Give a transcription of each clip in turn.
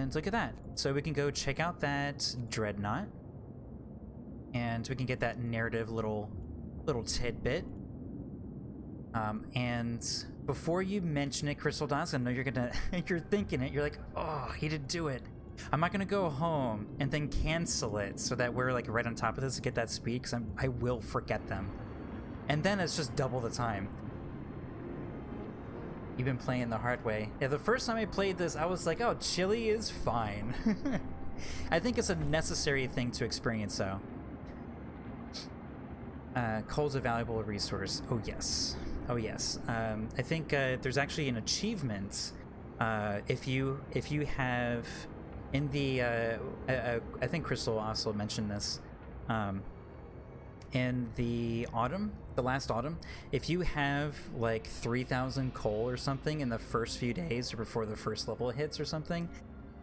And look at that. So we can go check out that dreadnought. And we can get that narrative little tidbit. And before you mention it, Crystal Dots, I know you're thinking it. You're like, oh, he didn't do it. I'm not gonna go home and then cancel it so that we're like right on top of this to get that speed, because I will forget them. And then it's just double the time. You've been playing the hard way. Yeah, the first time I played this, I was like, oh, chili is fine. I think it's a necessary thing to experience, though. Coal's a valuable resource. Oh, yes. Oh, yes. I think there's actually an achievement if you have... In the, I think Crystal also mentioned this, in the last autumn, if you have like 3,000 coal or something in the first few days or before the first level hits or something,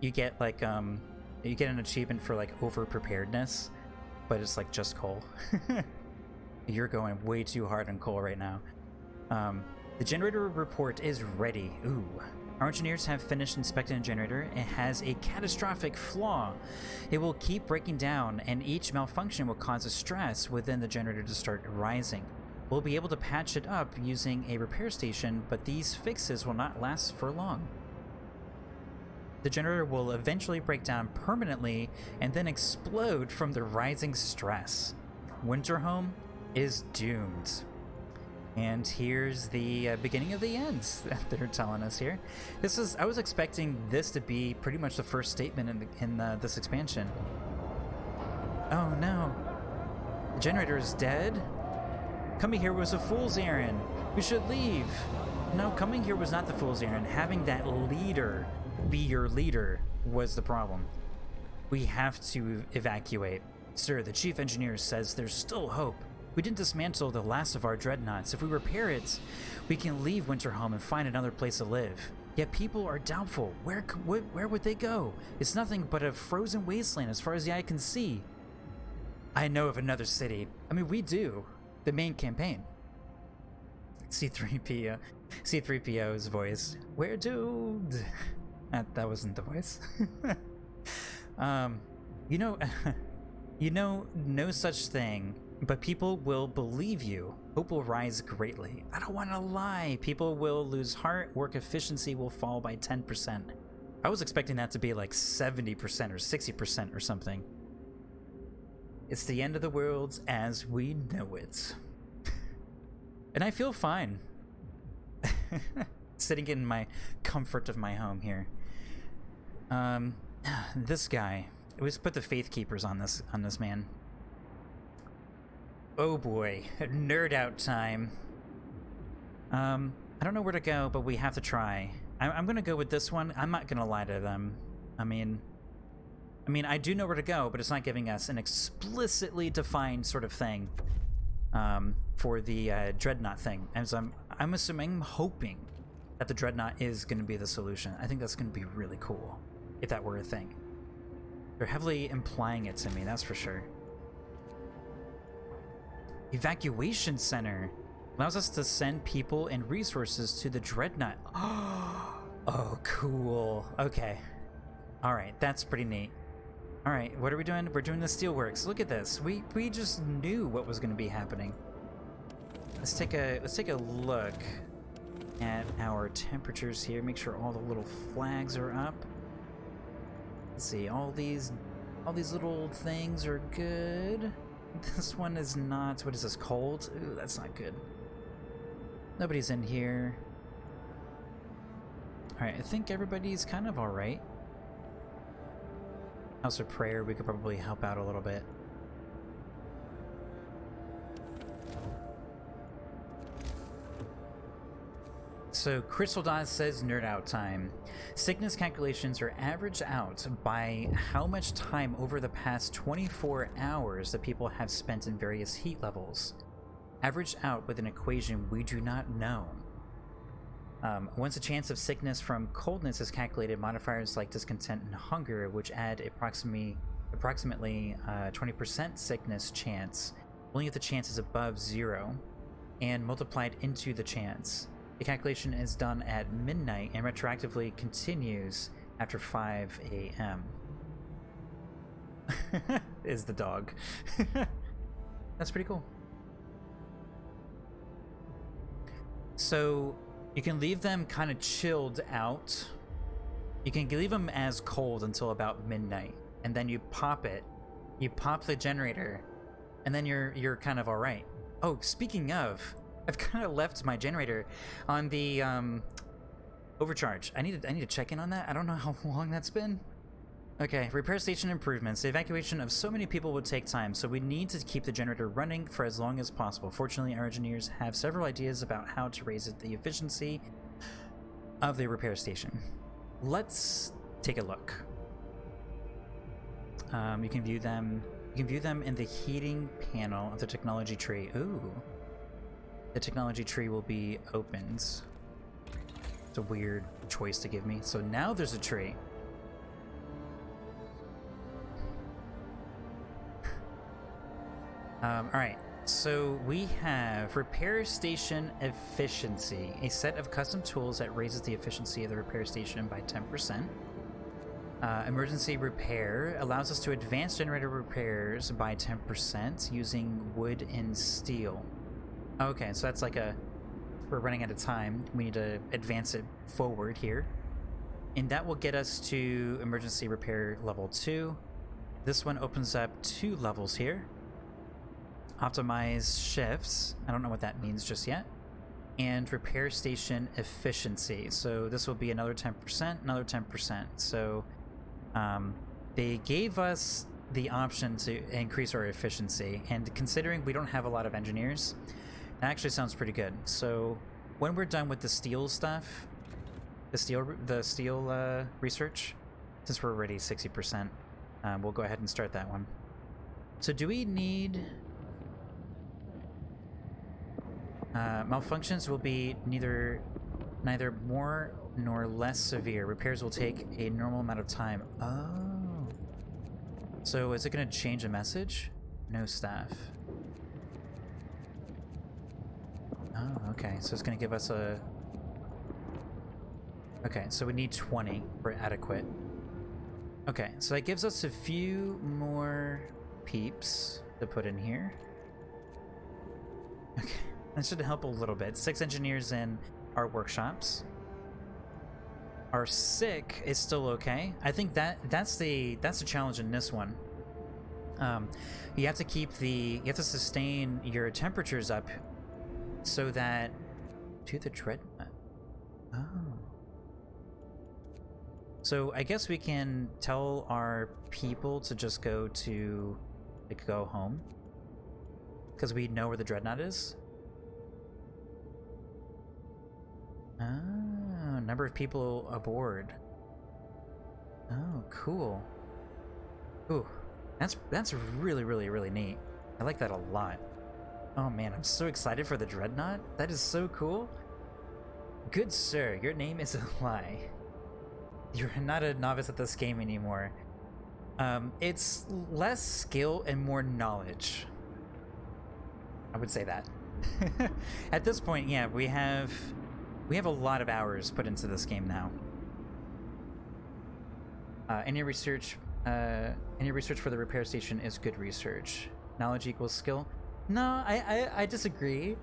you get like, you get an achievement for like over preparedness, but it's like just coal. You're going way too hard on coal right now. The generator report is ready. Ooh. Our engineers have finished inspecting the generator. It has a catastrophic flaw. It will keep breaking down, and each malfunction will cause a stress within the generator to start rising. We'll be able to patch it up using a repair station, but these fixes will not last for long. The generator will eventually break down permanently and then explode from the rising stress. Winterhome is doomed. And here's the beginning of the end that they're telling us here. I was expecting this to be pretty much the first statement in this expansion. Oh no. The generator is dead? Coming here was a fool's errand. We should leave. No, coming here was not the fool's errand. Having that leader be your leader was the problem. We have to evacuate. Sir, the chief engineer says there's still hope. We didn't dismantle the last of our dreadnoughts. If we repair it, we can leave Winterhome and find another place to live. Yet people are doubtful. Where would they go? It's nothing but a frozen wasteland as far as the eye can see. I know of another city. I mean, we do. The main campaign. C-3PO's voice. We're doomed. That wasn't the voice. You know, no such thing. But people will believe you. Hope will rise greatly. I don't want to lie. People will lose heart. Work efficiency will fall by 10%. I was expecting that to be like 70% or 60% or something. It's the end of the world as we know it. And I feel fine. Sitting in my comfort of my home here. This guy. Let's put the Faith Keepers on this man. Oh boy, nerd out time. I don't know where to go, but we have to try. I'm gonna go with this one. I'm not gonna lie to them. I mean, I do know where to go, but it's not giving us an explicitly defined sort of thing for the dreadnought thing. As I'm hoping that the dreadnought is gonna be the solution. I think that's gonna be really cool if that were a thing. They're heavily implying it to me, that's for sure. Evacuation center allows us to send people and resources to the dreadnought. Oh, cool. Okay. All right, that's pretty neat. All right, what are we doing? We're doing the steelworks. Look at this. We just knew what was going to be happening. Let's take a look at our temperatures here. Make sure all the little flags are up. Let's see. All these little things are good. This one is not. What is this? Cold? Ooh, that's not good. Nobody's in here. Alright, I think everybody's kind of alright. House of Prayer, we could probably help out a little bit. So Crystal Dot says nerd out time. Sickness calculations are averaged out by how much time over the past 24 hours that people have spent in various heat levels. Averaged out with an equation we do not know. Once a chance of sickness from coldness is calculated, modifiers like discontent and hunger, which add approximately 20% sickness chance, only if the chance is above 0, and multiplied into the chance. The calculation is done at midnight and retroactively continues after 5 a.m. is the dog. That's pretty cool. So you can leave them kind of chilled out. You can leave them as cold until about midnight, and then you pop it. You pop the generator, and then you're kind of all right. Oh, speaking of, I've kind of left my generator on the overcharge. I need to check in on that. I don't know how long that's been. Okay, repair station improvements. The evacuation of so many people would take time, so we need to keep the generator running for as long as possible. Fortunately, our engineers have several ideas about how to raise the efficiency of the repair station. Let's take a look. You can view them. You can view them in the heating panel of the technology tree. Ooh, the technology tree will be opened. It's a weird choice to give me. So now there's a tree. Alright, so we have repair station efficiency, a set of custom tools that raises the efficiency of the repair station by 10%. Emergency repair allows us to advance generator repairs by 10% using wood and steel. Okay, so that's like we're running out of time. We need to advance it forward here. And that will get us to emergency repair level 2. This one opens up 2 levels here. Optimize shifts. I don't know what that means just yet. And repair station efficiency. So this will be another 10%, another 10%. So they gave us the option to increase our efficiency. And considering we don't have a lot of engineers, that actually sounds pretty good. So when we're done with the steel stuff, the steel research, since we're already 60%, we'll go ahead and start that one. So do we need... malfunctions will be neither more nor less severe. Repairs will take a normal amount of time. Oh. So is it going to change the message? No staff. Oh, okay. So it's going to give us a... Okay, so we need 20 for adequate. Okay, so that gives us a few more peeps to put in here. Okay. That should help a little bit. 6 engineers in our workshops. Our sick is still okay. I think that's the challenge in this one. You have to sustain your temperatures up so that to the dreadnought. Oh. So I guess we can tell our people to just go home because we know where the dreadnought is. Oh, number of people aboard. Oh, cool. Ooh, that's really, really, really neat. I like that a lot. Oh man, I'm so excited for the dreadnought. That is so cool. Good sir, your name is a lie. You're not a novice at this game anymore. It's less skill and more knowledge. I would say that. At this point, yeah, we have a lot of hours put into this game now. Any research for the repair station is good research. Knowledge equals skill. No, I disagree.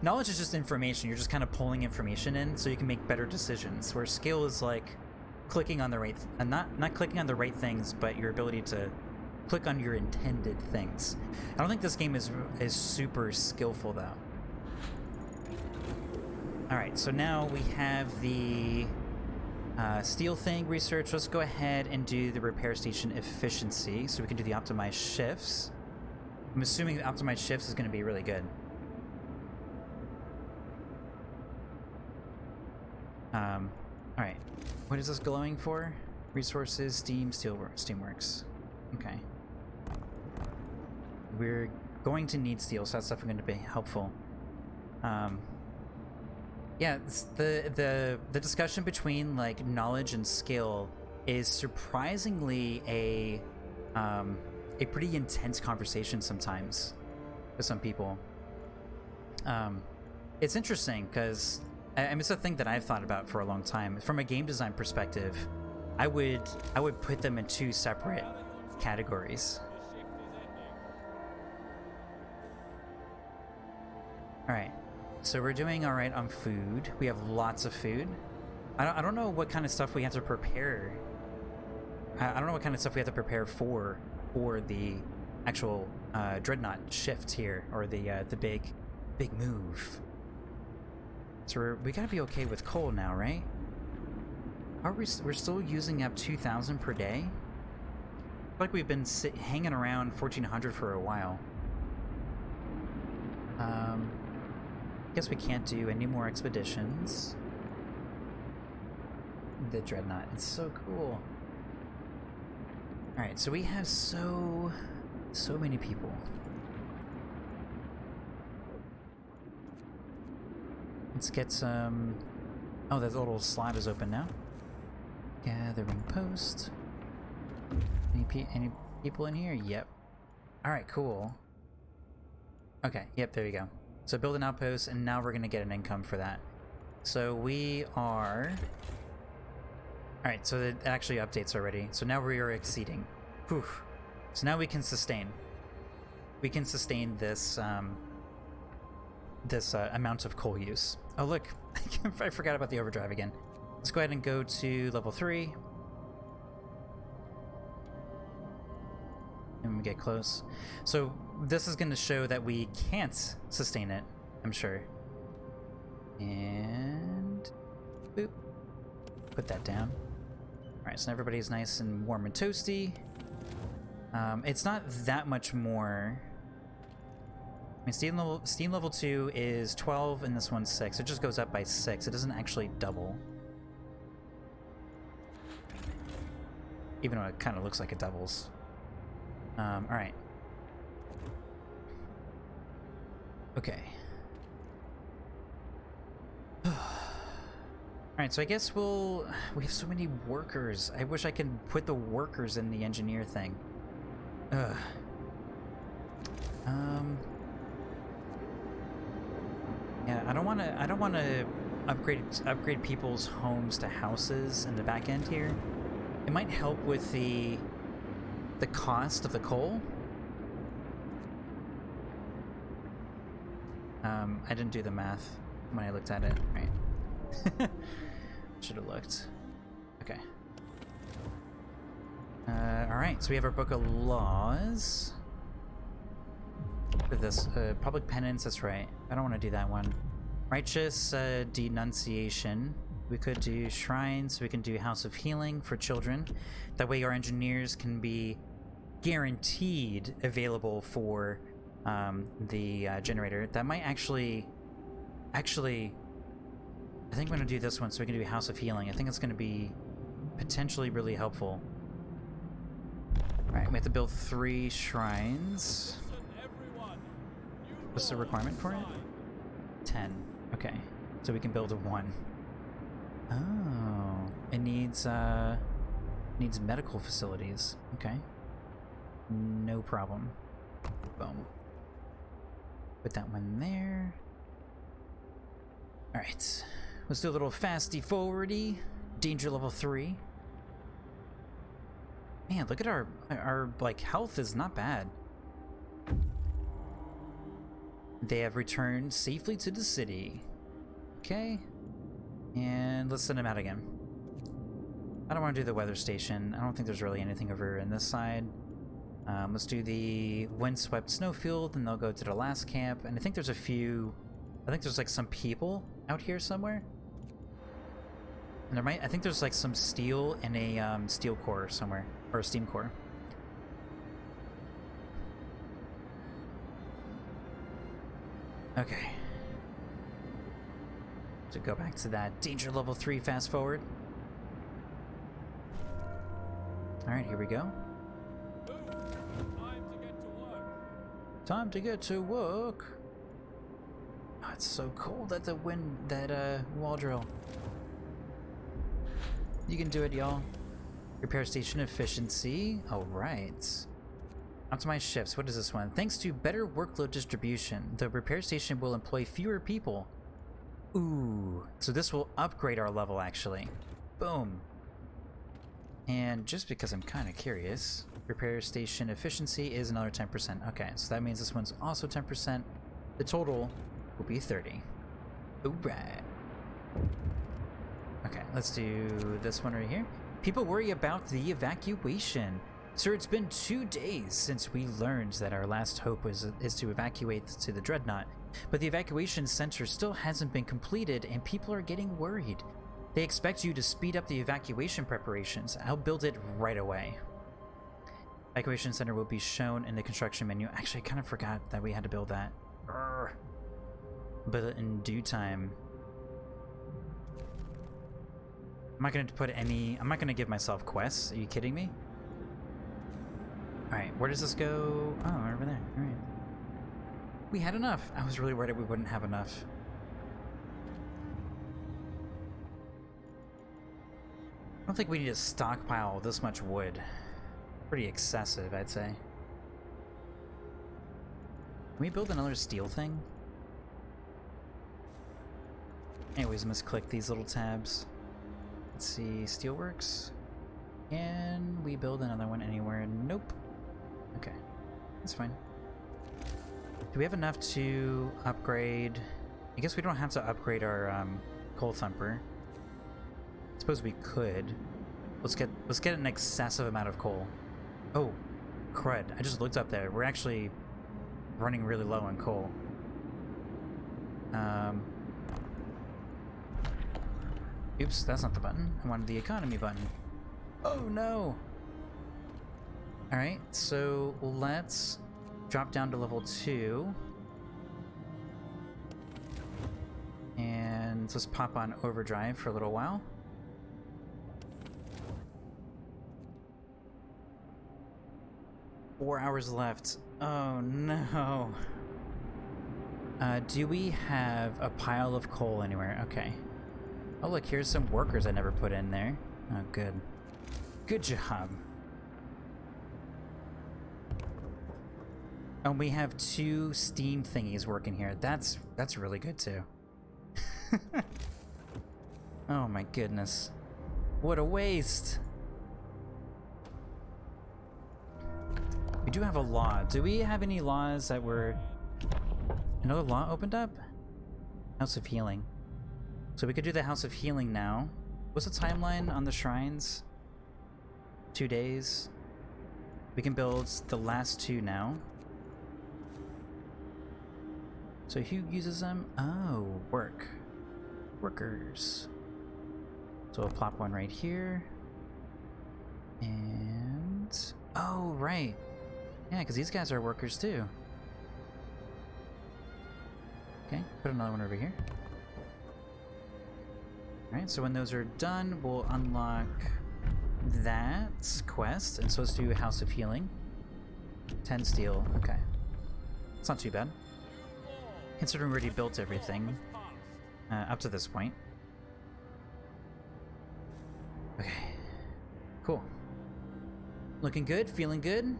Knowledge is just information. You're just kind of pulling information in so you can make better decisions. Where skill is like clicking on the right, not clicking on the right things, but your ability to click on your intended things. I don't think this game is super skillful though. Alright, so now we have the steel thing research. Let's go ahead and do the repair station efficiency so we can do the optimized shifts. I'm assuming the optimized shifts is going to be really good. Alright, what is this glowing for? Resources, Steam, Steamworks. Okay. We're going to need steel, so that's definitely going to be helpful. Yeah, the discussion between like knowledge and skill is surprisingly a pretty intense conversation sometimes with some people. It's interesting because I mean, it's a thing that I've thought about for a long time. From a game design perspective, I would put them in two separate categories. All right, so we're doing all right on food. We have lots of food. I don't know what kind of stuff we have to prepare. I don't know what kind of stuff we have to prepare for the actual dreadnought shift here, or the big move. So we gotta be okay with coal now, right? We're still using up 2,000 per day? I feel like we've been hanging around 1,400 for a while. Guess we can't do any more expeditions. The dreadnought, it's so cool. Alright, so we have so many people. Let's get some... Oh, that little slot is open now. Gathering post. Any people in here? Yep. Alright, cool. Okay, yep, there you go. So build an outpost, and now we're gonna get an income for that. So we are... Alright, so it actually updates already. So now we are exceeding. Whew. So now we can sustain. We can sustain this, amount of coal use. Oh look, I forgot about the overdrive again. Let's go ahead and go to level 3. And we get close. So this is going to show that we can't sustain it, I'm sure. And boop. Put that down. Alright, so everybody's nice and warm and toasty. It's not that much more. I mean, steam level 2 is 12 and this one's 6. It just goes up by 6. It doesn't actually double. Even though it kind of looks like it doubles. Alright. Okay. Alright, so I guess we have so many workers. I wish I could put the workers in the engineer thing. Ugh. Yeah, I don't want to upgrade people's homes to houses in the back end here. It might help with the cost of the coal. I didn't do the math when I looked at it. Right. Should have looked. Okay. Alright, so we have our book of laws. For this, public penance, that's right. I don't want to do that one. Righteous denunciation. We could do shrines, we can do house of healing for children. That way our engineers can be guaranteed available for the generator. That might actually, I think I'm going to do this one so we can do house of healing. I think it's going to be potentially really helpful. Alright, we have to build 3 shrines. What's the requirement for it? 10. Okay. So we can build a 1. Oh. It needs medical facilities. Okay. No problem. Boom. Put that one there. Alright. Let's do a little fasty forwardy. Danger level 3. Man, look at our like health is not bad. They have returned safely to the city. Okay. And let's send them out again. I don't want to do the weather station. I don't think there's really anything over in this side. Let's do the windswept snowfield, and they'll go to the last camp. And I think there's a few... I think there's like some people out here somewhere. And there might... I think there's like some steel and a steel core somewhere. Or a steam core. Okay. So go back to that danger level 3 fast forward. Alright, here we go. Time to get to work. Oh, it's so cold at the wind, that wall drill. You can do it, y'all. Repair station efficiency. Alright. Optimize shifts. What is this one? Thanks to better workload distribution, the repair station will employ fewer people. Ooh. So this will upgrade our level, actually. Boom. And just because I'm kind of curious, repair station efficiency is another 10%. Okay, so that means this one's also 10%. The total will be 30. Alright. Okay, let's do this one right here. People worry about the evacuation. Sir, it's been 2 days since we learned that our last hope is to evacuate to the Dreadnought, but the evacuation center still hasn't been completed and people are getting worried. They expect you to speed up the evacuation preparations. I'll build it right away. Evacuation center will be shown in the construction menu. Actually, I kind of forgot that we had to build that. Urgh. But in due time. I'm not going to give myself quests. Are you kidding me? Alright, where does this go? Oh, over there. Alright. We had enough. I was really worried we wouldn't have enough. I don't think we need to stockpile this much wood. Pretty excessive, I'd say. Can we build another steel thing? Anyways, misclick these little tabs. Let's see, steelworks. Can we build another one anywhere? Nope. Okay, that's fine. Do we have enough to upgrade? I guess we don't have to upgrade our coal thumper. I suppose we could. Let's get an excessive amount of coal. Oh, crud! I just looked up there. We're actually running really low on coal. Oops, that's not the button. I wanted the economy button. Oh no! Alright, so let's drop down to level 2. And let's pop on overdrive for a little while. Four hours left. Oh no. Do we have a pile of coal anywhere? Okay. Oh look, here's some workers I never put in there. Oh good. Good job. And we have 2 steam thingies working here. That's really good too. Oh my goodness. What a waste. We do have a law. Do we have any laws that were... Another law opened up? House of Healing. So we could do the House of Healing now. What's the timeline on the shrines? 2 days. We can build the last 2 now. So who uses them? Oh, work. Workers. So we'll plop one right here. And... Oh, right. Yeah, because these guys are workers too. Okay, put another one over here. Alright, so when those are done, we'll unlock that quest. And so let's do House of Healing. 10 steel. Okay. It's not too bad. Considering we already built everything up to this point. Okay. Cool. Looking good? Feeling good?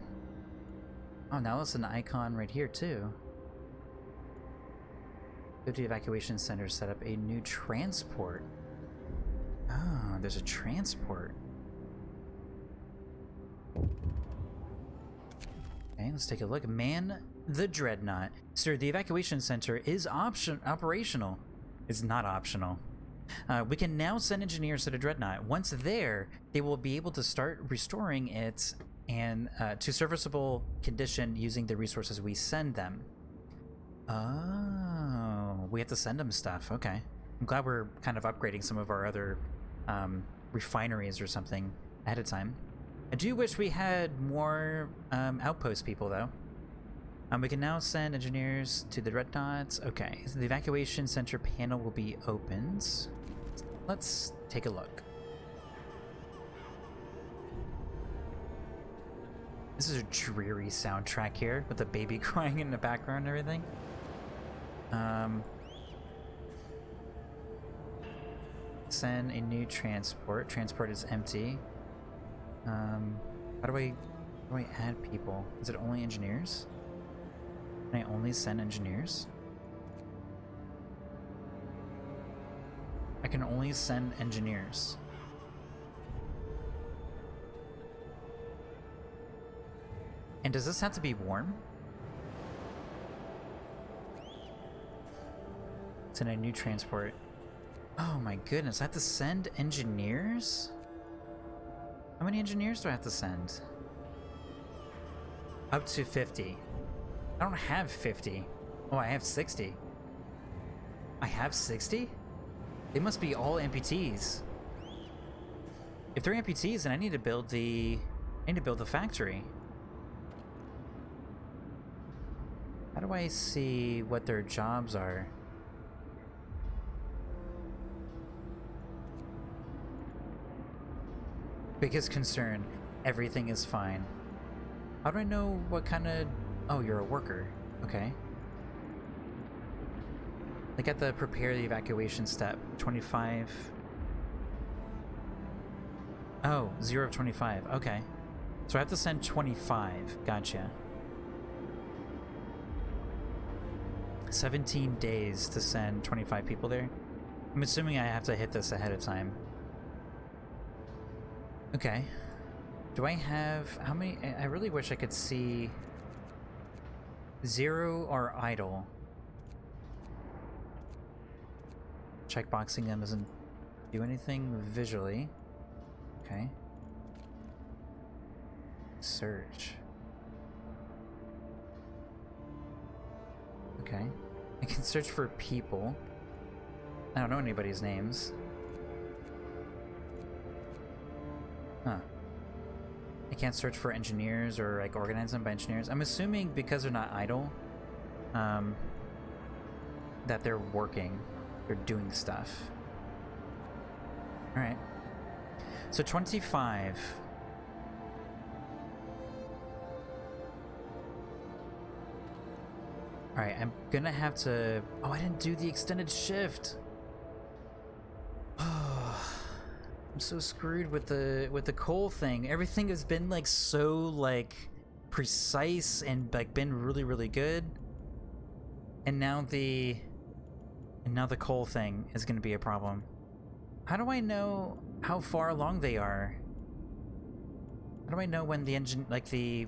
Oh, now it's an icon right here too. Go to the evacuation center, set up a new transport. Oh, there's a transport. Okay, let's take a look. Man the Dreadnought. Sir, the evacuation center is operational. It's not optional. We can now send engineers to the Dreadnought. Once there, they will be able to start restoring it and to serviceable condition using the resources we send them. Oh, we have to send them stuff. Okay. I'm glad we're kind of upgrading some of our other refineries or something ahead of time. I do wish we had more outpost people, though. We can now send engineers to the Dreadnoughts. Okay, so the evacuation center panel will be opened. Let's take a look. This is a dreary soundtrack here with the baby crying in the background and everything. Send a new transport. Transport is empty. How do I add people? Is it only engineers? Can I only send engineers? I can only send engineers. And does this have to be warm? It's in a new transport. Oh my goodness, I have to send engineers? How many engineers do I have to send? Up to 50. I don't have 50. Oh, I have 60. I have 60? They must be all amputees. If they're amputees, then I need to build the factory. How do I see what their jobs are? Biggest concern, everything is fine. How do I know what kind of... Oh, you're a worker. Okay. Like at the prepare the evacuation step, 25. Oh, 0 of 25. Okay. So I have to send 25. Gotcha. 17 days to send 25 people there. I'm assuming I have to hit this ahead of time. Okay. Do I have... How many... I really wish I could see... 0 or idle. Checkboxing them doesn't do anything visually. Okay. Search. Okay. I can search for people. I don't know anybody's names. Huh. I can't search for engineers or like organize them by engineers. I'm assuming because they're not idle, that they're working. They're doing stuff. Alright. So 25. Alright, I'm gonna have to... Oh, I didn't do the extended shift. Oh, I'm so screwed with the coal thing. Everything has been like so like precise and like been really, really good. And now the coal thing is gonna be a problem. How do I know how far along they are? How do I know when the engine, like the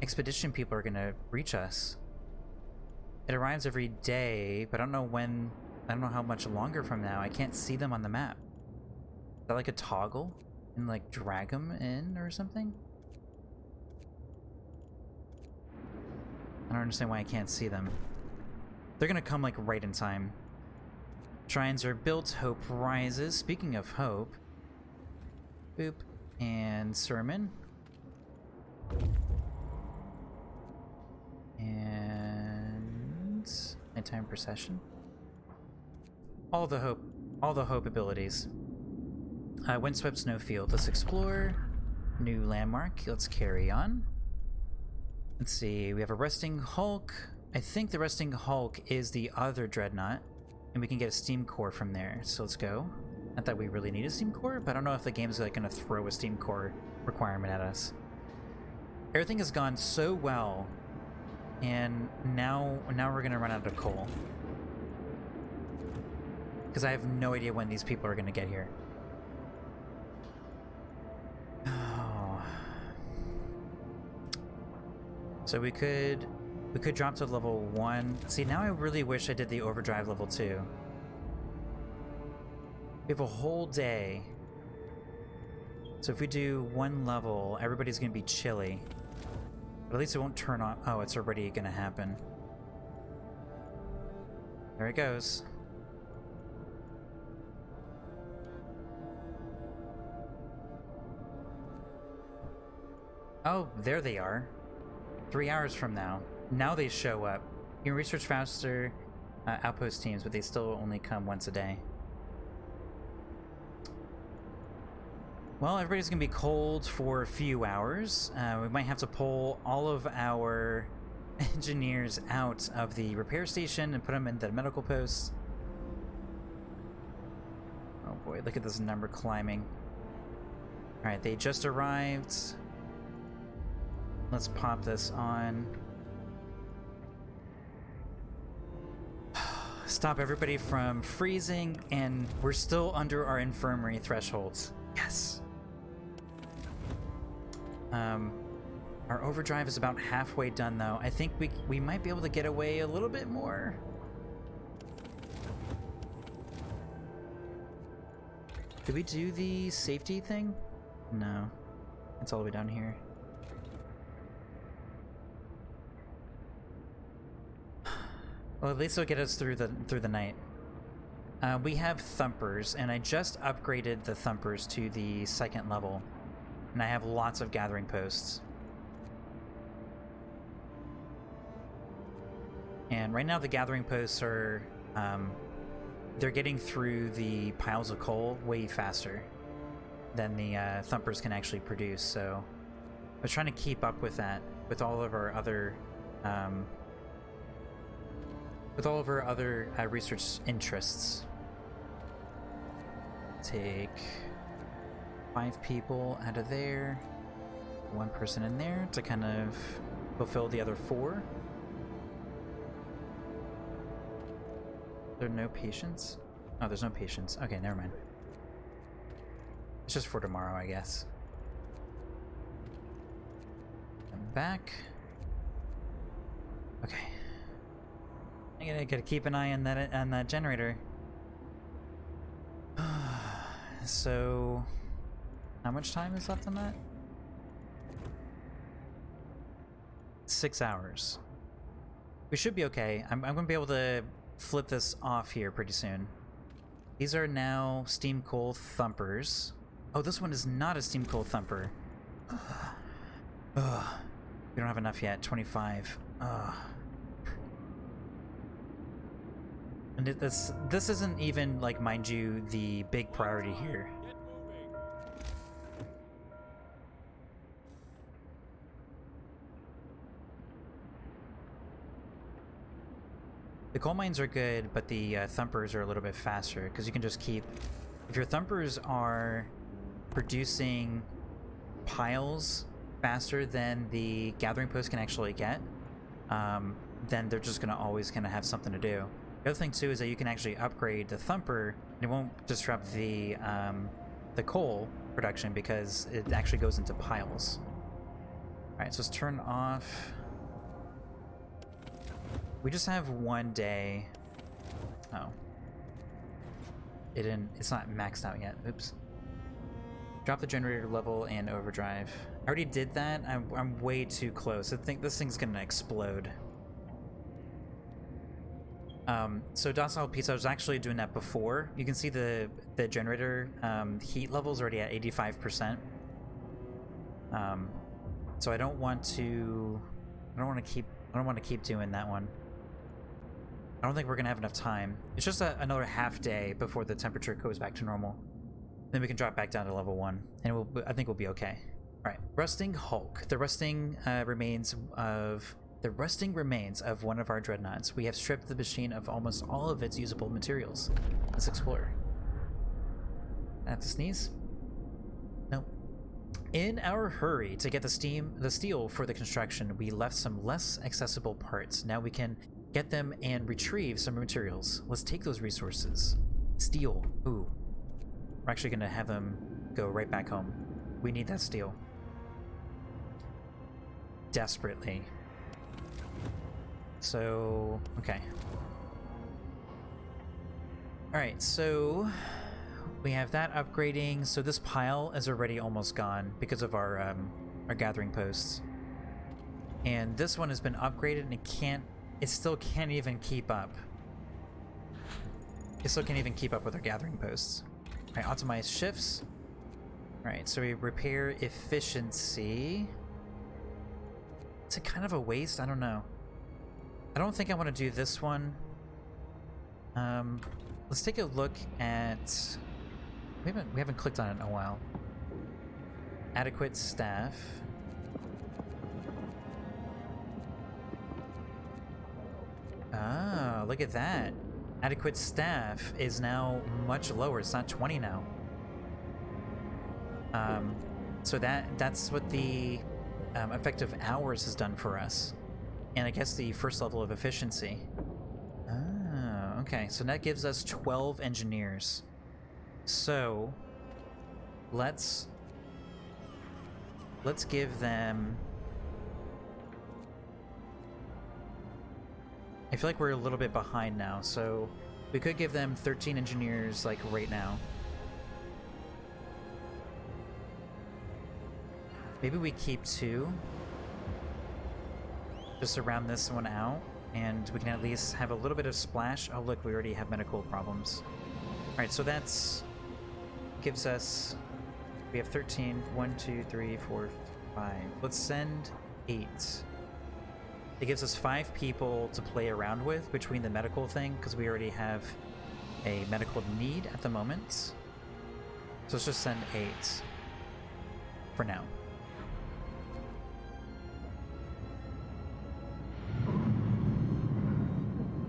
expedition people are gonna reach us? It arrives every day, but I don't know when, I don't know how much longer from now. I can't see them on the map. Is that like a toggle? And like drag them in or something? I don't understand why I can't see them. They're gonna come like right in time. Shrines are built, hope rises. Speaking of hope, boop, and sermon. And nighttime procession. All the hope abilities. Windswept snowfield. Let's explore. New landmark. Let's carry on. Let's see. We have a resting hulk. I think the resting hulk is the other dreadnought, and we can get a steam core from there. So let's go. Not that we really need a steam core, but I don't know if the game's like gonna throw a steam core requirement at us. Everything has gone so well, and now we're gonna run out of coal. Because I have no idea when these people are gonna get here. Oh. So we could drop to level 1. See, now I really wish I did the overdrive level 2. We have a whole day. So if we do 1 level, everybody's gonna be chilly. But at least it won't turn on. Oh, it's already gonna happen. There it goes. Oh, there they are. 3 hours from now. Now they show up. You can research faster outpost teams, but they still only come once a day. Well, everybody's gonna be cold for a few hours. We might have to pull all of our engineers out of the repair station and put them in the medical post. Oh boy, look at this number climbing. Alright, they just arrived. Let's pop this on. Stop everybody from freezing, and we're still under our infirmary thresholds. Yes. Our overdrive is about halfway done, though. I think we might be able to get away a little bit more. Did we do the safety thing? No. It's all the way down here. Well, at least it'll get us through the night. We have thumpers, and I just upgraded the thumpers to the 2nd level. And I have lots of gathering posts. And right now the gathering posts are, they're getting through the piles of coal way faster than the thumpers can actually produce, so I was trying to keep up with that, with all of our other research interests. Take 5 people out of there, 1 person in there to kind of fulfill the other 4. There are no patients? Oh, there's no patients. Okay, never mind. It's just for tomorrow, I guess. I'm back. Okay. I gotta keep an eye on that generator. So, how much time is left on that? 6 hours. We should be okay. I'm gonna be able to flip this off here pretty soon. These are now steam coal thumpers. Oh, this one is not a steam coal thumper. We don't have enough yet. 25. And this isn't even, like, mind you, the big priority here. The coal mines are good, but the thumpers are a little bit faster, because you can just keep... If your thumpers are producing piles faster than the gathering post can actually get, then they're just going to always kind of have something to do. The other thing, too, is that you can actually upgrade the thumper, and it won't disrupt the coal production, because it actually goes into piles. Alright, so let's turn off... We just have 1 day. Oh. It's not maxed out yet. Oops. Drop the generator level and overdrive. I already did that. I'm way too close. I think this thing's gonna explode. So Docile Pizza, I was actually doing that before. You can see the generator heat level's already at 85%. So I don't want to keep doing that one. I don't think we're gonna have enough time. It's just another half day before the temperature goes back to normal. Then we can drop back down to level 1, and I think we'll be okay. All right, rusting hulk. The rusting remains of one of our dreadnoughts. We have stripped the machine of almost all of its usable materials. Let's explore. I have to sneeze? Nope. In our hurry to get the steel for the construction, we left some less accessible parts. Now we can get them and retrieve some materials. Let's take those resources. Steel. Ooh. We're actually gonna have them go right back home. We need that steel. Desperately. So, okay. Alright, so we have that upgrading. So this pile is already almost gone because of our gathering posts. And this one has been upgraded and it still can't even keep up. It still can't even keep up with our gathering posts. Alright, optimize shifts. Alright, so we repair efficiency. It's a kind of a waste, I don't know. I don't think I want to do this one. Let's take a look at... We haven't clicked on it in a while. Adequate staff. Ah, look at that. Adequate staff is now much lower. It's not 20 now. So that's what the effective hours has done for us. And I guess the first level of efficiency. Ah, okay. So that gives us 12 engineers. So let's give them I feel like we're a little bit behind now, so we could give them 13 engineers, like, right now. Maybe we keep 2. Just to round this one out, and we can at least have a little bit of splash. Oh, look, we already have medical problems. Alright, so that's... gives us... we have 13. 1, 2, 3, 4, 5. Let's send 8. It gives us 5 people to play around with between the medical thing, because we already have a medical need at the moment. So let's just send 8 for now.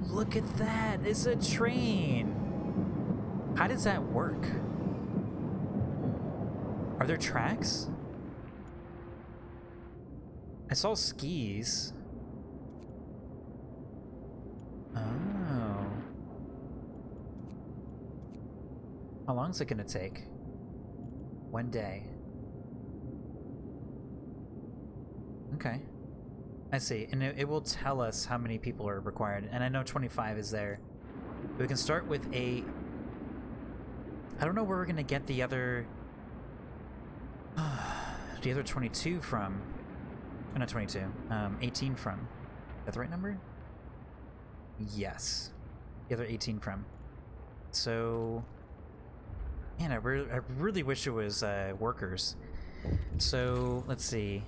Look at that! It's a train! How does that work? Are there tracks? I saw skis. Oh. How long is it gonna take? 1 day. Okay. I see, and it will tell us how many people are required, and I know 25 is there. We can start with 8. I don't know where we're gonna get the other 22 from. Oh, not 22, 18 from. Is that the right number? Yes. The other 18 from. So, man, I really wish it was workers. So, let's see.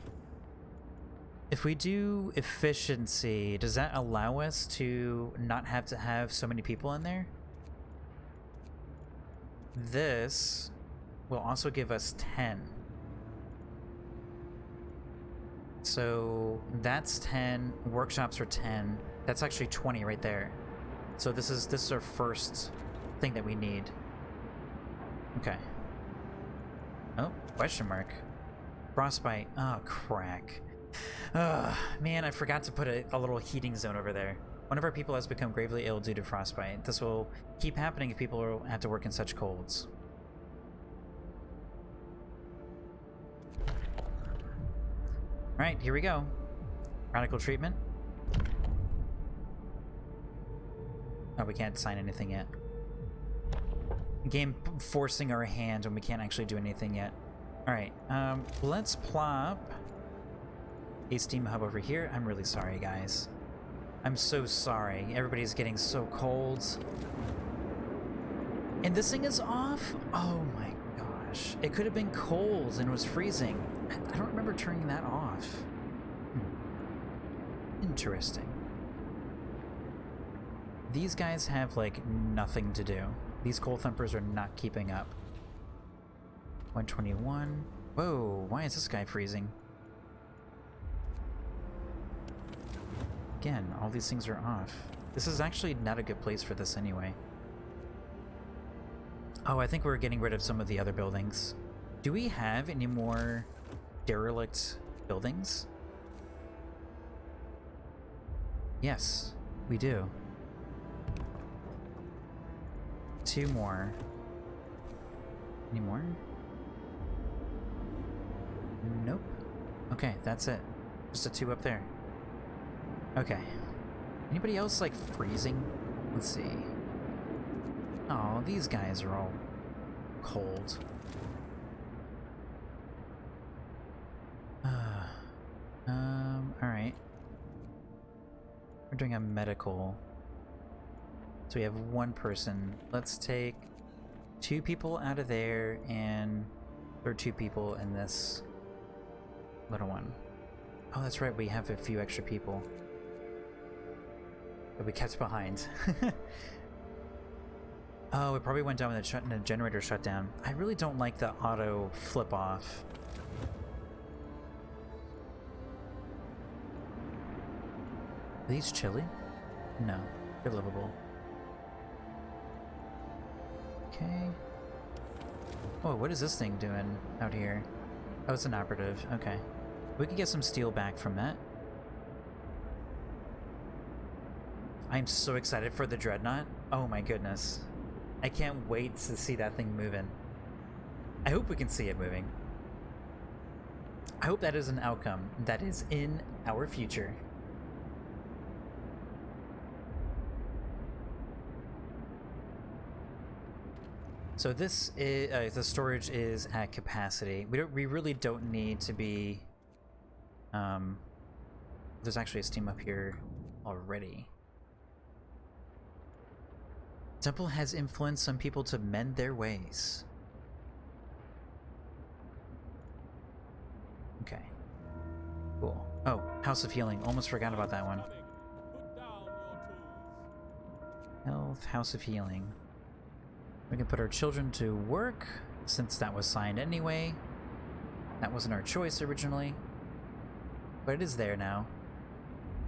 If we do efficiency, does that allow us to not have to have so many people in there? This will also give us 10. So that's 10, workshops are 10. That's actually 20 right there. So this is our first thing that we need. Okay. Oh, question mark. Frostbite. Oh, crack. Man, I forgot to put a little heating zone over there. One of our people has become gravely ill due to frostbite. This will keep happening if people have to work in such colds. Alright, here we go. Radical treatment. Oh, we can't sign anything yet. Game forcing our hand when we can't actually do anything yet. Alright, let's plop a steam hub over here. I'm really sorry, guys. I'm so sorry. Everybody's getting so cold. And this thing is off? Oh my gosh. It could have been cold and was freezing. I don't remember turning that off. Interesting. These guys have, like, nothing to do. These coal thumpers are not keeping up. 121. Whoa, why is this guy freezing? Again, all these things are off. This is actually not a good place for this anyway. Oh, I think we're getting rid of some of the other buildings. Do we have any more derelict buildings? Yes, we do. 2 more. Any more? Nope. Okay, that's it. Just a 2 up there. Okay. Anybody else, like, freezing? Let's see. Oh, these guys are all cold. Alright. We're doing a medical. So we have 1 person. Let's take 2 people out of there, and there are 2 people in this little one. Oh, that's right, we have a few extra people that we kept behind. Oh, it probably went down when the generator shut down. I really don't like the auto flip off. Are these chilly? No, they're livable. Okay. Oh, what is this thing doing out here? Oh, it's an operative. Okay. We could get some steel back from that. I'm so excited for the Dreadnought. Oh my goodness. I can't wait to see that thing moving. I hope we can see it moving. I hope that is an outcome that is in our future. So this is the storage is at capacity. We really don't need to be. There's actually a steam up here already. Temple has influenced some people to mend their ways. Okay. Cool. Oh, House of Healing. Almost forgot about that one. Health, House of Healing. We can put our children to work, since that was signed anyway. That wasn't our choice originally. But it is there now.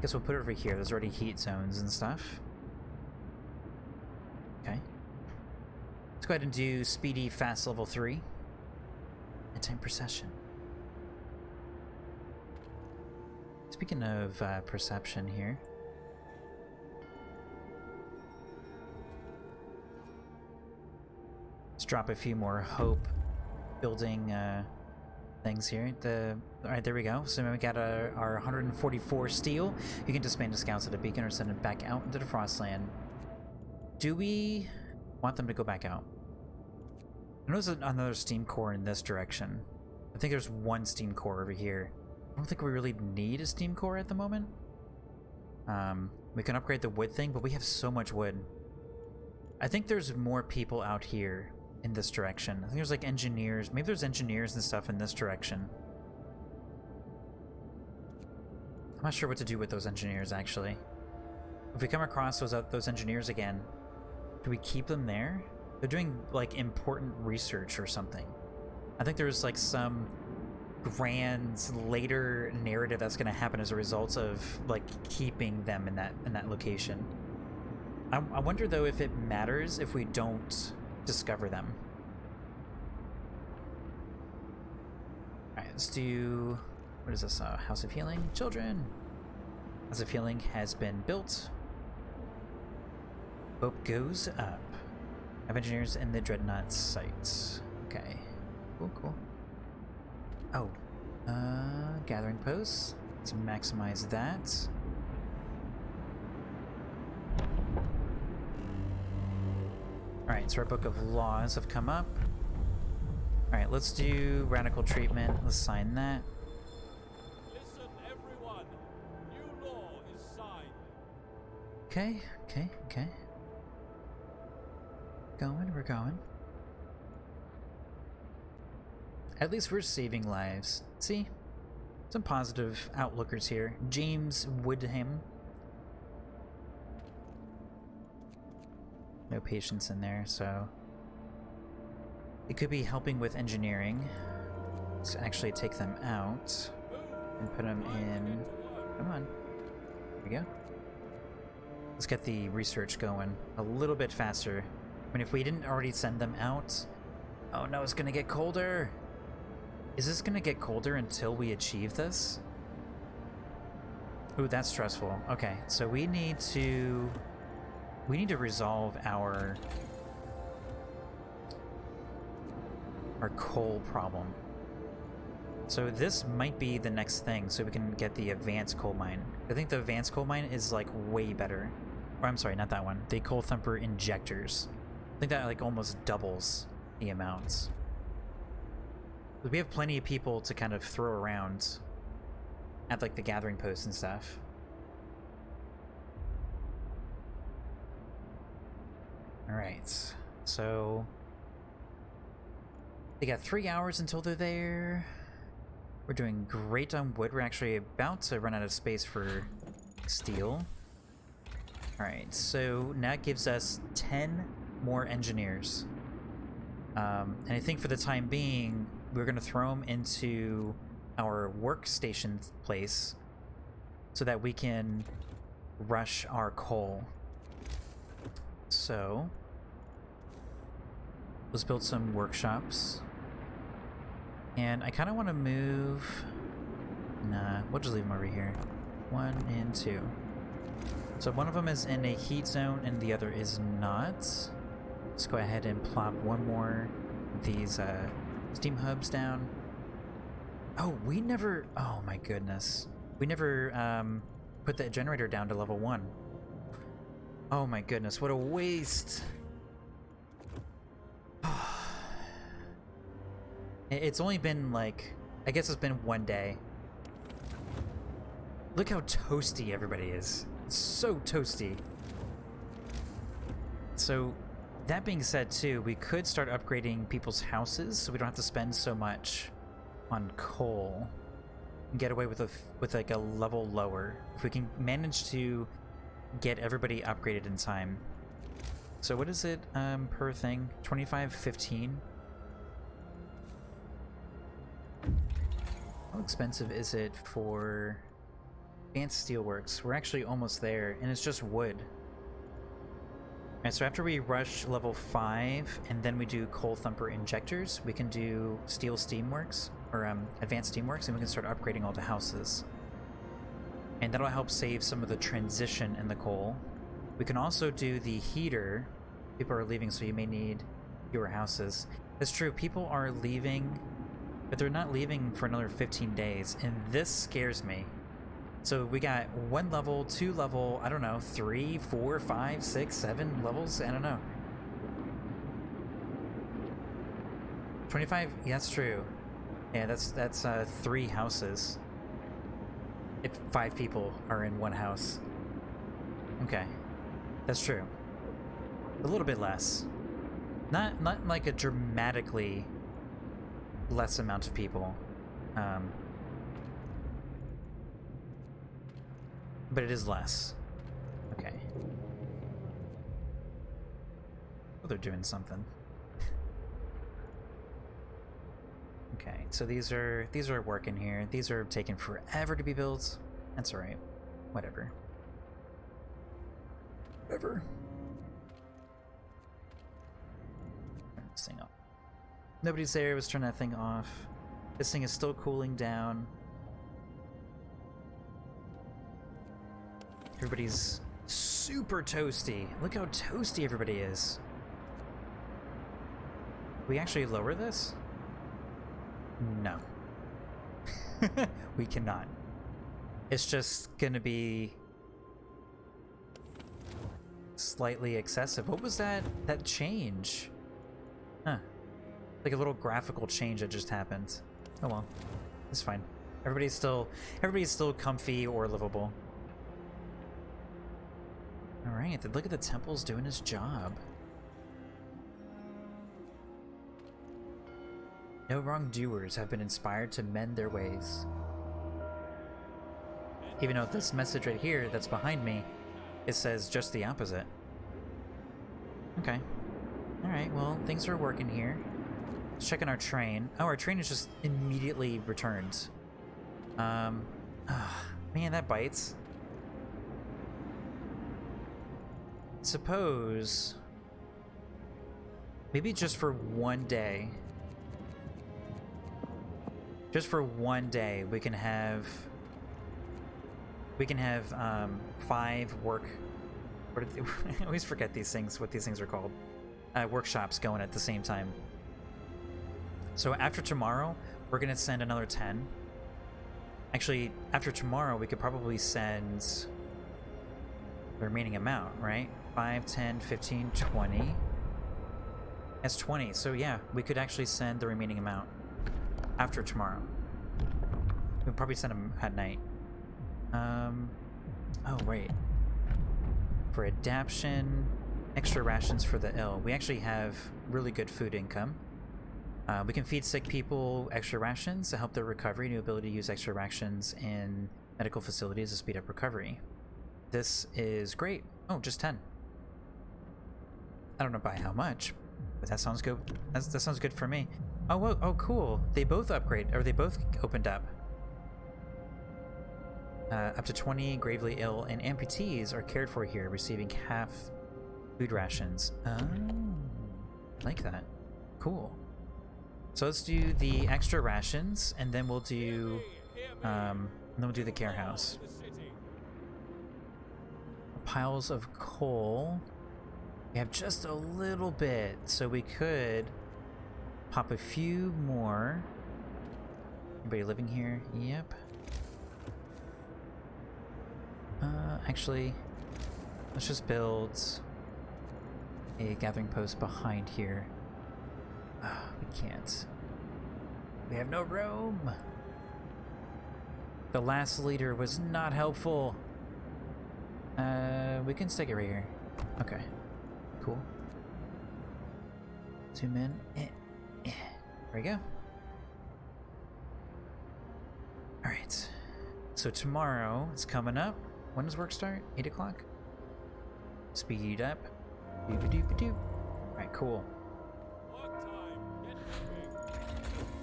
Guess we'll put it over here. There's already heat zones and stuff. Okay. Let's go ahead and do Speedy Fast Level 3. Nighttime Procession. Speaking of perception here. Let's drop a few more hope building things here. Alright, there we go. So we got our 144 steel. You can disband the scouts at a beacon or send them back out into the Frostland. Do we want them to go back out? I know there's another steam core in this direction. I think there's one steam core over here. I don't think we really need a steam core at the moment. We can upgrade the wood thing, but we have so much wood. I think there's more people out here in this direction. I think there's like engineers. Maybe there's engineers and stuff in this direction. I'm not sure what to do with those engineers, actually. If we come across those engineers again, do we keep them there? They're doing like important research or something. I think there's like some grand later narrative that's going to happen as a result of like keeping them in that location. I wonder though if it matters if we don't discover them. Alright, let's do... what is this? House of Healing? Children! House of Healing has been built. Hope goes up. Have engineers in the Dreadnought site. Okay. Cool, cool. Oh. Gathering posts. Let's maximize that. Alright, so our book of laws have come up. Alright, let's do radical treatment. Let's sign that. Listen, everyone. New law is signed. Okay, okay, okay. We're going. At least we're saving lives. See? Some positive outlookers here. James Woodham. No patience in there, so... it could be helping with engineering. Let's actually take them out and put them in... come on. There we go. Let's get the research going a little bit faster. I mean, if we didn't already send them out... oh no, it's gonna get colder! Is this gonna get colder until we achieve this? Ooh, that's stressful. Okay, so we need to resolve our coal problem. So this might be the next thing, so we can get the advanced coal mine. I think the advanced coal mine is like way better. Or I'm sorry, not that one. The coal thumper injectors. I think that like almost doubles the amounts. We have plenty of people to kind of throw around at like the gathering posts and stuff. Alright, so they got 3 hours until they're there. We're doing great on wood. We're actually about to run out of space for steel. Alright, so now it gives us 10 more engineers. And I think for the time being, we're going to throw them into our workstation place so that we can rush our coal. So, let's build some workshops. And I kind of want to move... nah, we'll just leave them over here. 1 and 2. So one of them is in a heat zone and the other is not. Let's go ahead and plop one more of these steam hubs down. Oh, we never... oh my goodness. We never put the generator down to level 1. Oh my goodness, what a waste. It's only been like, I guess it's been 1 day. Look how toasty everybody is. It's so toasty. So, that being said too, we could start upgrading people's houses so we don't have to spend so much on coal. And get away with like a level lower. If we can manage to get everybody upgraded in time. So what is it per thing? 25.15? How expensive is it for Advanced Steelworks? We're actually almost there, and it's just wood. Alright, so after we rush level 5, and then we do Coal Thumper Injectors, we can do Steel Steamworks, or Advanced Steamworks, and we can start upgrading all the houses. And that'll help save some of the transition in the coal. We can also do the heater. People are leaving, so you may need fewer houses. That's true, people are leaving, but they're not leaving for another 15 days, and this scares me. So we got 1 level, 2 level, I don't know, 3, 4, 5, 6, 7 levels? I don't know. 25? Yeah, that's true. Yeah, that's 3 houses. If 5 people are in 1 house. Okay. That's true. A little bit less. Not like a dramatically less amount of people. But it is less. Okay. Oh, they're doing something. Okay, so these are working here. These are taking forever to be built. That's alright. Whatever. Whatever. Turn this thing off. Nobody's there. Let's turn that thing off. This thing is still cooling down. Everybody's super toasty. Look how toasty everybody is. We actually lower this? No. We cannot. It's just gonna be slightly excessive. What was that change? Huh. Like a little graphical change that just happened. Oh well. It's fine. Everybody's still comfy or livable. Alright, look at the temple's doing his job. No wrongdoers have been inspired to mend their ways. Even though this message right here that's behind me, it says just the opposite. Okay. Alright, well, things are working here. Let's check on our train. Oh, our train is just immediately returned. Man, that bites. Suppose maybe just for 1 day. Just for 1 day, we can have 5 work. What are they, I always forget these things. What these things are called? Workshops going at the same time. So after tomorrow, we're gonna send another 10. Actually, after tomorrow, we could probably send the remaining amount, right? 5, 10, 15, 20. That's 20. So yeah, we could actually send the remaining amount after tomorrow. We'll probably send them at night. Oh wait. For adaption, extra rations for the ill. We actually have really good food income. We can feed sick people extra rations to help their recovery. New ability to use extra rations in medical facilities to speed up recovery. This is great. Oh, just 10. I don't know by how much, but that sounds good. That sounds good for me. Oh, whoa, oh, cool. They both upgrade, or they both opened up. Up to 20 gravely ill and amputees are cared for here, receiving half food rations. Oh, like that. Cool. So let's do the extra rations, and then we'll do, the care house. Piles of coal. We have just a little bit, so we could pop a few more. Anybody living here? Yep. Actually, let's just build a gathering post behind here. We can't. We have no room. The last leader was not helpful. We can stick it right here. Okay. Cool. 2 men. There we go. Alright. So tomorrow is coming up. When does work start? 8 o'clock? Speed up. Doop-a-doop-a-doop. Alright, cool.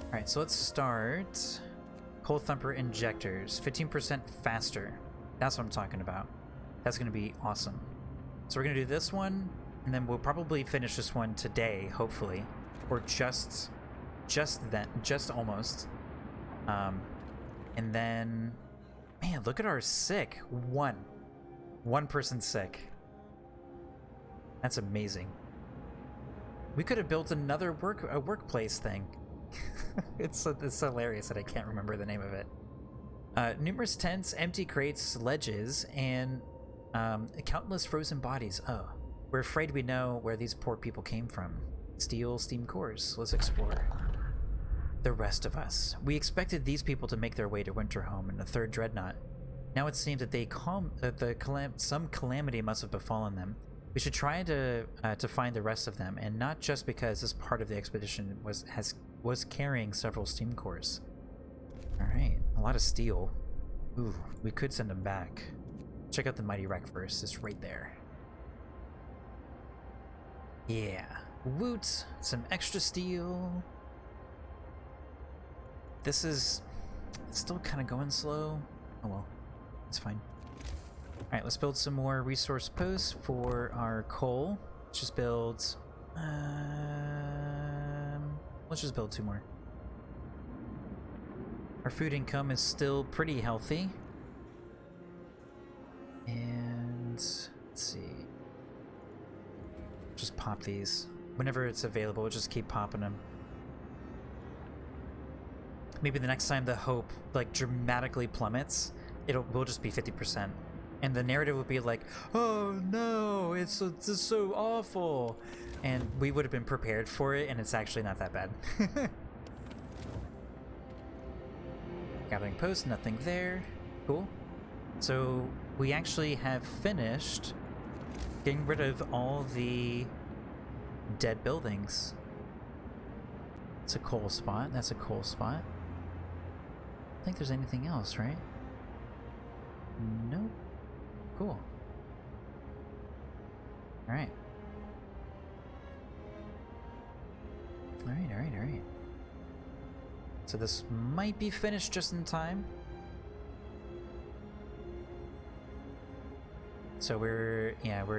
Alright, so let's start. Coal Thumper injectors. 15% faster. That's what I'm talking about. That's going to be awesome. So we're going to do this one, and then we'll probably finish this one today, hopefully. Or just almost. And then, man, look at our sick. One person sick. That's amazing. We could have built another workplace thing. It's hilarious that I can't remember the name of it. Numerous tents, empty crates, ledges, and countless frozen bodies. Oh, we're afraid we know where these poor people came from. Steel, steam cores. Let's explore. The rest of us. We expected these people to make their way to Winterhome in the third dreadnought. Now it seems that some calamity must have befallen them. We should try to find the rest of them, and not just because this part of the expedition was carrying several steam cores. All right, a lot of steel. Ooh, we could send them back. Check out the mighty wreck first. It's right there. Yeah, woot! Some extra steel. This is still kind of going slow. Oh well, it's fine. Alright, let's build some more resource posts for our coal. Let's just build... let's just build 2 more. Our food income is still pretty healthy. And... let's see... just pop these. Whenever it's available, we'll just keep popping them. Maybe the next time the hope, like, dramatically plummets, we'll just be 50%. And the narrative would be like, oh no, it's so awful. And we would have been prepared for it, and it's actually not that bad. Gathering post, nothing there. Cool. So we actually have finished getting rid of all the dead buildings. It's a coal spot. That's a coal spot. I don't think there's anything else, right? Nope. Cool. Alright. Alright. So this might be finished just in time. So we're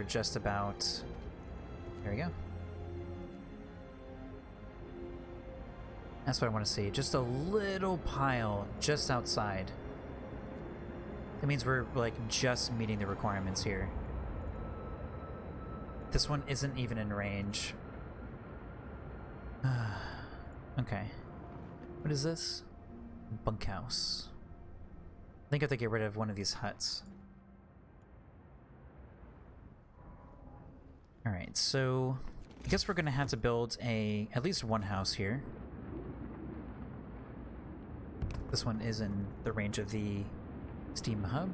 just about... There we go. That's what I want to see. Just a little pile just outside. That means we're, like, just meeting the requirements here. This one isn't even in range. Okay. What is this? Bunkhouse. I think I have to get rid of one of these huts. Alright, so... I guess we're gonna have to build at least one house here. This one is in the range of the steam hub.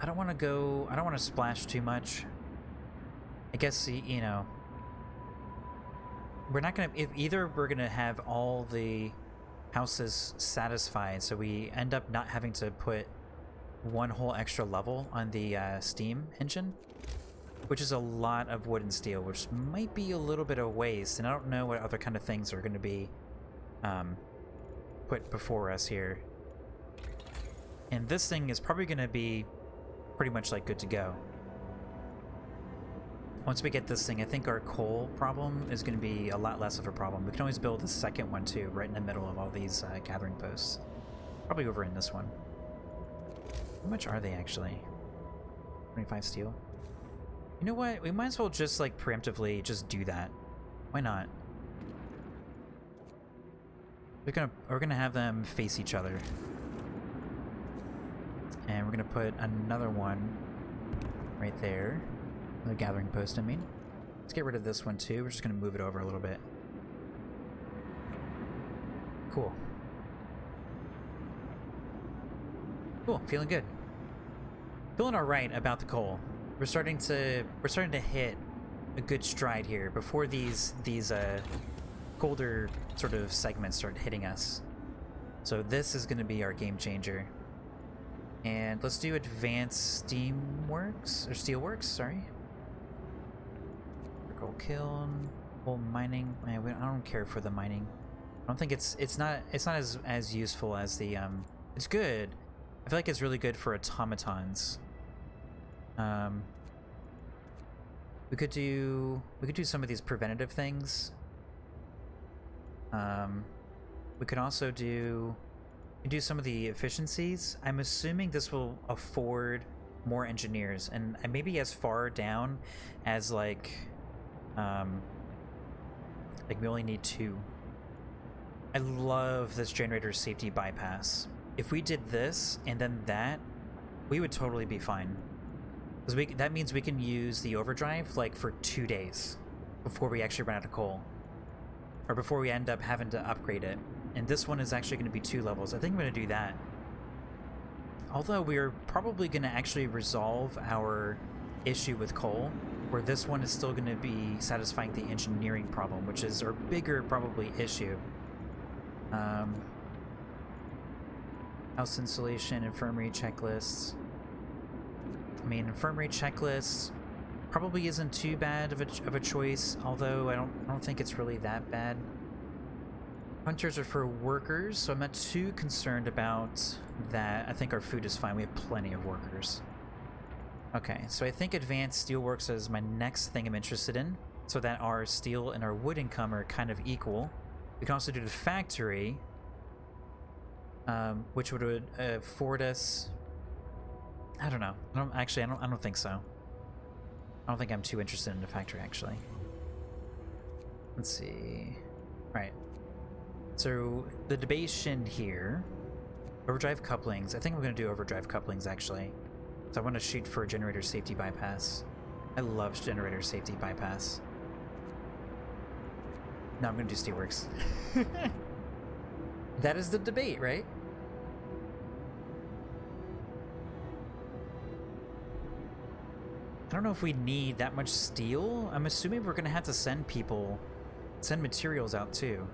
I don't want to splash too much. I guess, you know, we're not gonna, either we're gonna have all the houses satisfied, so we end up not having to put one whole extra level on the steam engine, which is a lot of wood and steel, which might be a little bit of waste, and I don't know what other kind of things are going to be put before us here. And this thing is probably going to be pretty much like good to go. Once we get this thing, I think our coal problem is going to be a lot less of a problem. We can always build a second one too, right in the middle of all these gathering posts. Probably over in this one. How much are they actually? 25 steel. You know what? We might as well just like preemptively just do that. Why not? We're gonna have them face each other. And we're gonna put another one right there. The gathering post, I mean. Let's get rid of this one too. We're just gonna move it over a little bit. cool. Cool, feeling good. Feeling alright about the coal. We're starting to hit a good stride here before these colder sort of segments start hitting us. So this is gonna be our game changer. And let's do advanced steamworks, or steelworks, sorry. Coal kiln, coal mining. Man, I don't care for the mining. I don't think it's not as useful as the it's good. I feel like it's really good for automatons. We could do some of these preventative things. We could also do some of the efficiencies. I'm assuming this will afford more engineers, and maybe as far down as like we only need 2. I love this generator safety bypass. If we did this and then that, we would totally be fine. Because that means we can use the overdrive like for 2 days before we actually run out of coal. Or before we end up having to upgrade it. And this one is actually going to be 2 levels. I think I'm going to do that. Although we're probably going to actually resolve our issue with coal, where this one is still going to be satisfying the engineering problem, which is our bigger probably issue. House insulation, infirmary checklists. I mean, infirmary checklists probably isn't too bad of a choice, although I don't think it's really that bad. Hunters are for workers, so I'm not too concerned about that. I think our food is fine. We have plenty of workers. Okay, so I think advanced steelworks is my next thing I'm interested in, so that our steel and our wood income are kind of equal. We can also do the factory, which would afford us. I don't know. I don't think so. I don't think I'm too interested in the factory actually. Let's see. Right. So the debation here, overdrive couplings. I think I'm going to do overdrive couplings actually. So I want to shoot for generator safety bypass. I love generator safety bypass. No, I'm going to do steelworks. That is the debate, right? I don't know if we need that much steel. I'm assuming we're going to have to send materials out too.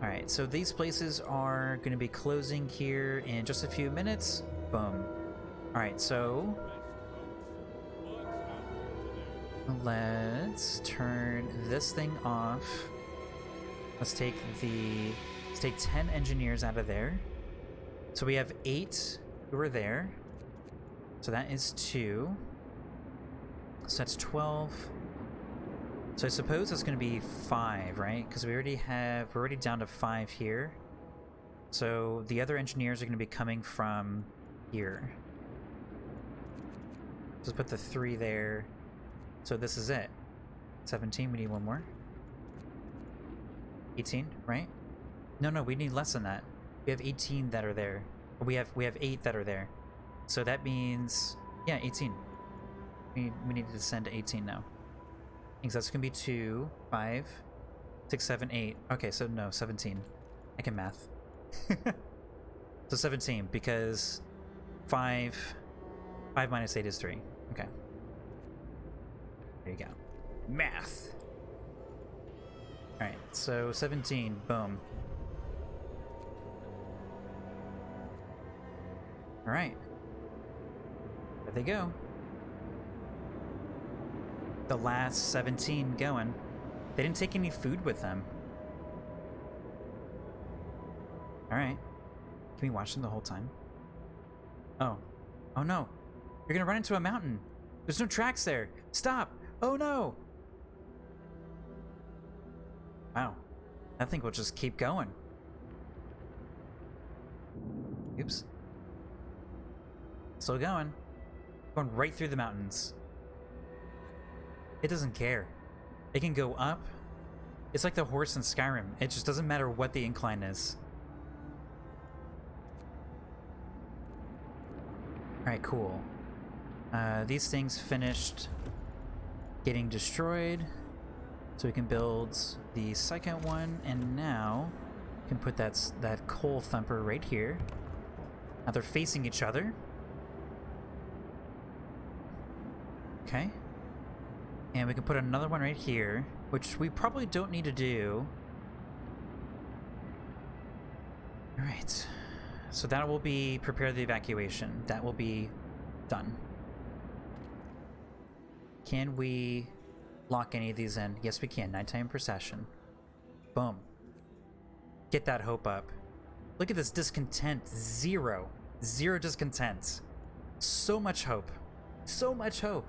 Alright, so these places are going to be closing here in just a few minutes. Boom. Alright, so let's turn this thing off. Let's take 10 engineers out of there. So we have 8 who are there. So that is 2. So that's 12. So I suppose it's going to be 5, right? Because we're already down to 5 here. So the other engineers are going to be coming from here. Just put the 3 there. So this is it. 17, we need 1 more. 18, right? No, we need less than that. We have 18 that are there. We have 8 that are there. So that means, yeah, 18. We need to send to 18 now. I think that's gonna be 2, 5, 6, 7, 8. Okay, so no, 17. I can math. So 17, because 5 minus 8 is 3. Okay. There you go. Math! Alright, so 17, boom. Alright. There they go. The last 17 going. They didn't take any food with them. Alright. Can we watch them the whole time? Oh. Oh no. You're gonna run into a mountain. There's no tracks there. Stop! Oh no! Wow. That thing will just keep going. Oops. Still going. Going right through the mountains. It doesn't care. It can go up. It's like the horse in Skyrim. It just doesn't matter what the incline is. Alright, cool. These things finished getting destroyed. So we can build the second one, and now can put that coal thumper right here. Now they're facing each other. Okay. And we can put another one right here, which we probably don't need to do. Alright. So that will be prepare the evacuation. That will be done. Can we lock any of these in? Yes, we can. Nighttime procession. Boom. Get that hope up. Look at this discontent. Zero. Zero discontent. So much hope. So much hope.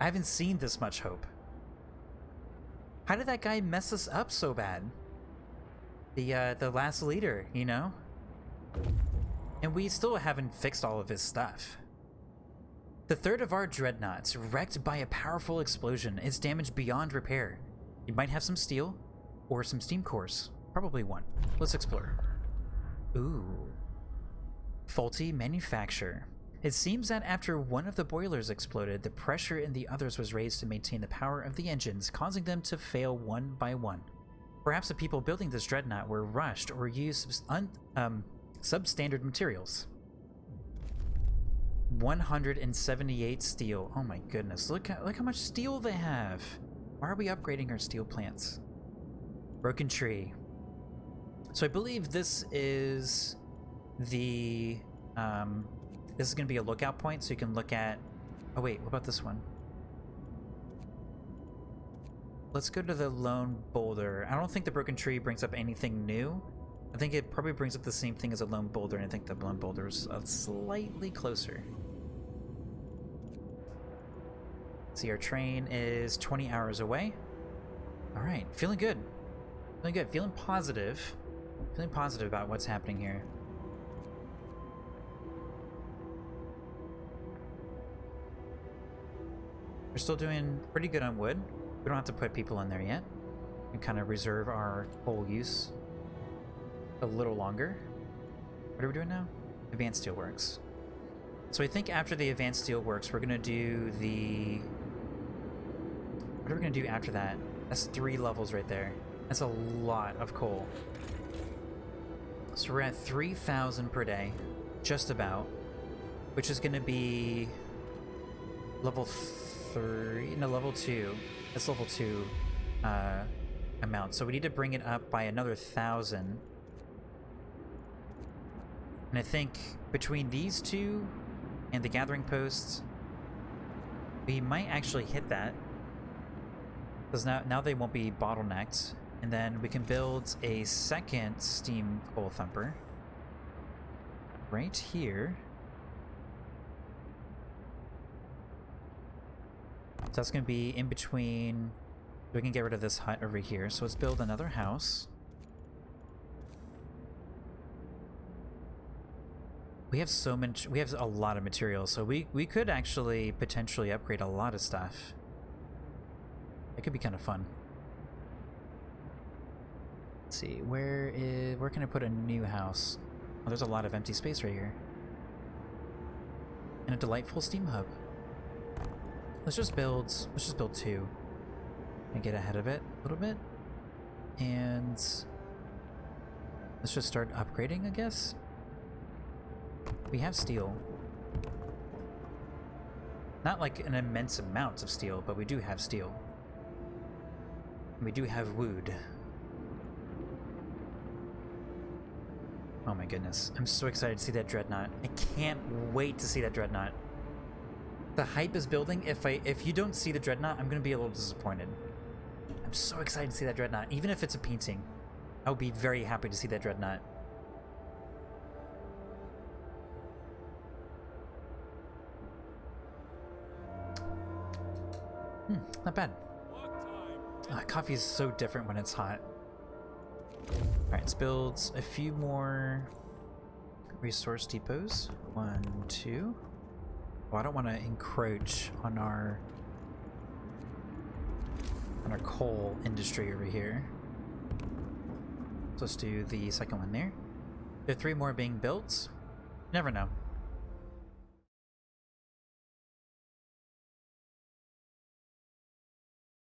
I haven't seen this much hope. How did that guy mess us up so bad? The last leader, you know? And we still haven't fixed all of his stuff. The third of our dreadnoughts, wrecked by a powerful explosion, is damaged beyond repair. You might have some steel, or some steam cores. Probably one. Let's explore. Ooh. Faulty manufacture. It seems that after one of the boilers exploded, the pressure in the others was raised to maintain the power of the engines, causing them to fail one by one. Perhaps the people building this dreadnought were rushed or used substandard materials. 178 steel. Oh my goodness. Look how much steel they have. Why are we upgrading our steel plants? Broken tree. So I believe this is the this is going to be a lookout point, so you can look at... Oh wait, what about this one? Let's go to the lone boulder. I don't think the broken tree brings up anything new. I think it probably brings up the same thing as a lone boulder, and I think the lone boulder is slightly closer. See, our train is 20 hours away. All right, feeling good. Feeling good. Feeling positive. Feeling positive about what's happening here. We're still doing pretty good on wood. We don't have to put people in there yet. We can kind of reserve our coal use a little longer. What are we doing now? Advanced Steelworks. So I think after the Advanced Steelworks, we're going to do the... What are we going to do after that? That's 3 levels right there. That's a lot of coal. So we're at 3,000 per day, just about, which is going to be level 3, no, level 2. That's level 2 amount. So we need to bring it up by another 1,000. And I think between these two and the gathering posts, we might actually hit that. Because now they won't be bottlenecked. And then we can build a second steam coal thumper right here. So that's going to be in between. We can get rid of this hut over here. So let's build another house. We have so much. We have a lot of materials, so we could actually potentially upgrade a lot of stuff. It could be kind of fun. Let's see, where can I put a new house? Oh, there's a lot of empty space right here. And a delightful steam hub. Let's just build 2 and get ahead of it a little bit. And let's just start upgrading, I guess. We have steel. Not like an immense amount of steel, but we do have steel. We do have wood. Oh my goodness. I'm so excited to see that dreadnought. I can't wait to see that dreadnought. The hype is building. If you don't see the dreadnought, I'm going to be a little disappointed. I'm so excited to see that dreadnought. Even if it's a painting, I would be very happy to see that dreadnought. Not bad. Coffee is so different when it's hot. Alright, let's build a few more resource depots. 1, 2. Oh, I don't want to encroach on our coal industry over here. So let's do the second one there. There are 3 more being built. You never know.